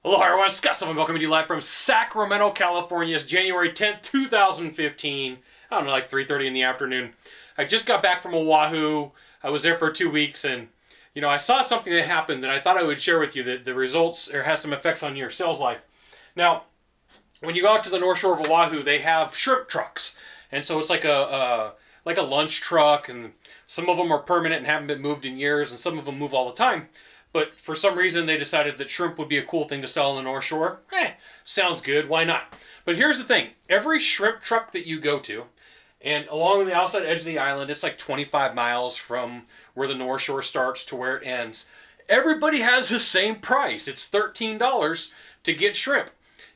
Hello everyone, Scott Sylvan Bell coming to you live from Sacramento, California. It's January 10th, 2015. I don't know, like 3:30 in the afternoon. I just got back from Oahu. I was there for 2 weeks and, I saw something that happened that I thought I would share with you that the results or has some effects on your sales life. Now, when you go out to the North Shore of Oahu, they have shrimp trucks. And so it's like a lunch truck, and some of them are permanent and haven't been moved in years, and some of them move all the time. But for some reason, they decided that shrimp would be a cool thing to sell on the North Shore. Sounds good. Why not? But here's the thing. Every shrimp truck that you go to, and along the outside edge of the island, it's like 25 miles from where the North Shore starts to where it ends. Everybody has the same price. It's $13 to get shrimp.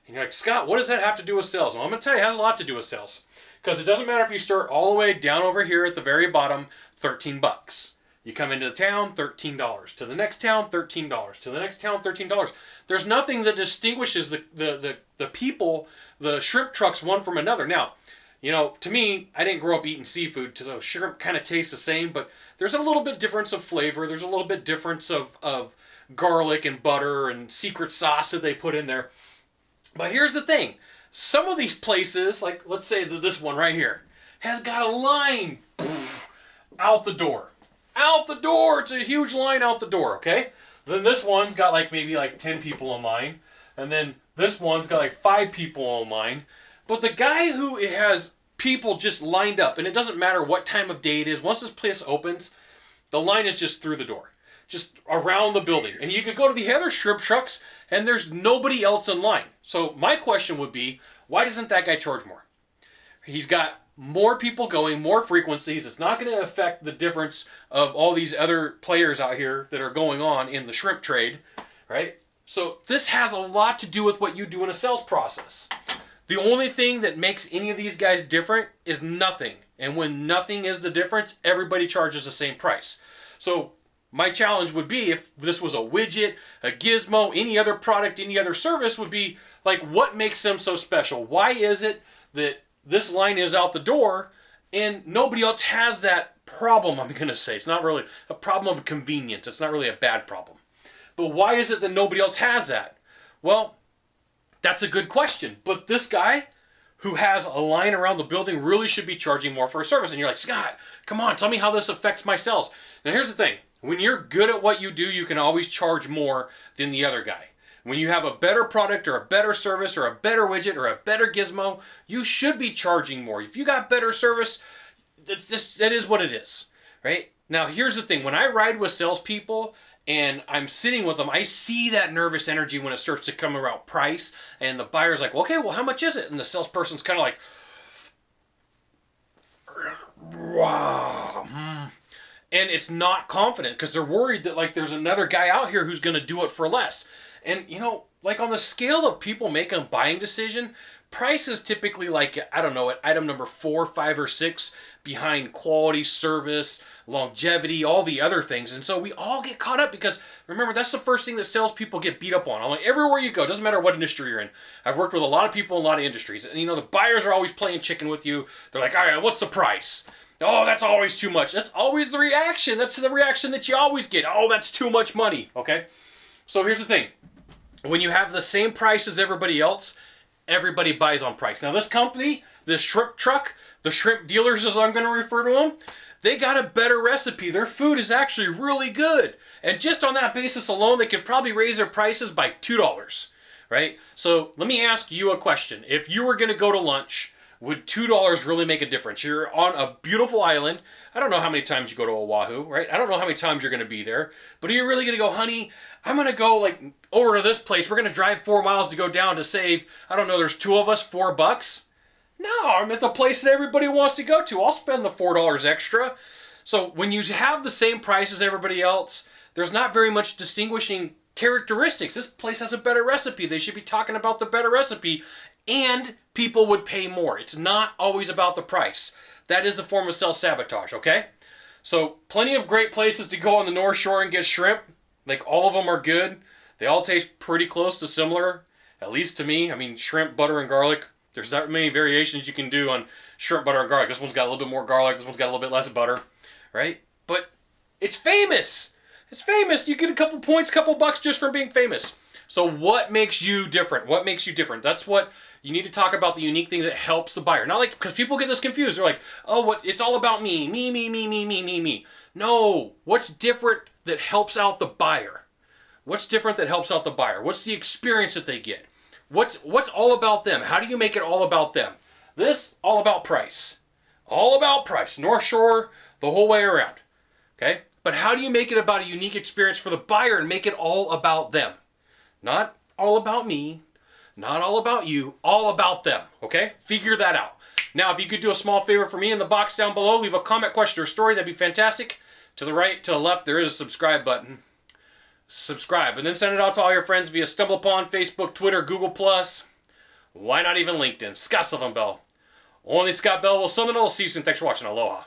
And you're like, Scott, what does that have to do with sales? Well, I'm going to tell you, it has a lot to do with sales. Because it doesn't matter if you start all the way down over here at the very bottom, 13 bucks. You come into the town, $13. To the next town, $13. To the next town, $13. There's nothing that distinguishes the people, the shrimp trucks, one from another. Now, to me, I didn't grow up eating seafood, so shrimp kind of tastes the same, but there's a little bit difference of flavor. There's a little bit difference of garlic and butter and secret sauce that they put in there. But here's the thing. Some of these places, like let's say this one right here, has got a line out the door. Out the door! It's a huge line out the door, okay? Then this one's got maybe 10 people in line. And then this one's got 5 people in line. But the guy who has people just lined up, and it doesn't matter what time of day it is, once this place opens, the line is just through the door. Just around the building. And you could go to the other shrimp trucks, and there's nobody else in line. So my question would be, why doesn't that guy charge more? He's got more people going, more frequencies. It's not going to affect the difference of all these other players out here that are going on in the shrimp trade, right? So this has a lot to do with what you do in a sales process. The only thing that makes any of these guys different is nothing. And when nothing is the difference, everybody charges the same price. So my challenge would be, if this was a widget, a gizmo, any other product, any other service, would be what makes them so special? Why is it that this line is out the door and nobody else has that problem? I'm going to say it's not really a problem of convenience. It's not really a bad problem. But why is it that nobody else has that? Well, that's a good question. But this guy who has a line around the building really should be charging more for a service. And you're like, Scott, come on, tell me how this affects my sales. Now here's the thing. When you're good at what you do, you can always charge more than the other guy. When you have a better product or a better service or a better widget or a better gizmo, you should be charging more. If you got better service, that is what it is, right? Now, here's the thing. When I ride with salespeople and I'm sitting with them, I see that nervous energy when it starts to come around price, and the buyer's like, okay, well, how much is it? And the salesperson's kind of like, wow. And it's not confident because they're worried that there's another guy out here who's going to do it for less. And, on the scale of people making a buying decision, price is typically at item number 4, 5, or 6 behind quality, service, longevity, all the other things. And so we all get caught up because, remember, that's the first thing that salespeople get beat up on. Everywhere you go, doesn't matter what industry you're in. I've worked with a lot of people in a lot of industries. And, the buyers are always playing chicken with you. They're like, all right, what's the price? Oh, that's always too much. That's always the reaction. That's the reaction that you always get. Oh, that's too much money. Okay? So here's the thing. When you have the same price as everybody else, everybody buys on price. Now this company, this shrimp truck, the shrimp dealers as I'm going to refer to them, they got a better recipe. Their food is actually really good. And just on that basis alone, they could probably raise their prices by $2, right? So let me ask you a question. If you were going to go to lunch, would $2 really make a difference? You're on a beautiful island. I don't know how many times you go to Oahu, right? I don't know how many times you're going to be there. But are you really going to go, honey, I'm going to go over to this place. We're going to drive 4 miles to go down to save, I don't know, there's 2 of us, $4? No, I'm at the place that everybody wants to go to. I'll spend the $4 extra. So when you have the same price as everybody else, there's not very much distinguishing characteristics. This place has a better recipe. They should be talking about the better recipe, and people would pay more. It's not always about the price. That is a form of self-sabotage, okay? So plenty of great places to go on the North Shore and get shrimp. All of them are good. They all taste pretty close to similar, at least to me. I mean, shrimp, butter, and garlic. There's not many variations you can do on shrimp, butter, and garlic. This one's got a little bit more garlic. This one's got a little bit less butter, right? But it's famous. It's famous. You get a couple points, couple bucks just from being famous. So what makes you different? What makes you different? That's what you need to talk about, the unique thing that helps the buyer. Not like, because people get this confused. They're like, oh, what? It's all about me. Me, me, me, me, me, me, me. No. What's different that helps out the buyer? What's different that helps out the buyer? What's the experience that they get? What's all about them? How do you make it all about them? This, all about price. All about price. North Shore, the whole way around. Okay? But how do you make it about a unique experience for the buyer and make it all about them? Not all about me, not all about you, all about them. Okay? Figure that out. Now, if you could do a small favor for me in the box down below, leave a comment, question, or story, that'd be fantastic. To the right, to the left, there is a subscribe button. Subscribe, and then send it out to all your friends via StumbleUpon, Facebook, Twitter, Google+. Why not even LinkedIn? Scott Sylvan Bell. Only Scott Bell will summon all season. Thanks for watching. Aloha.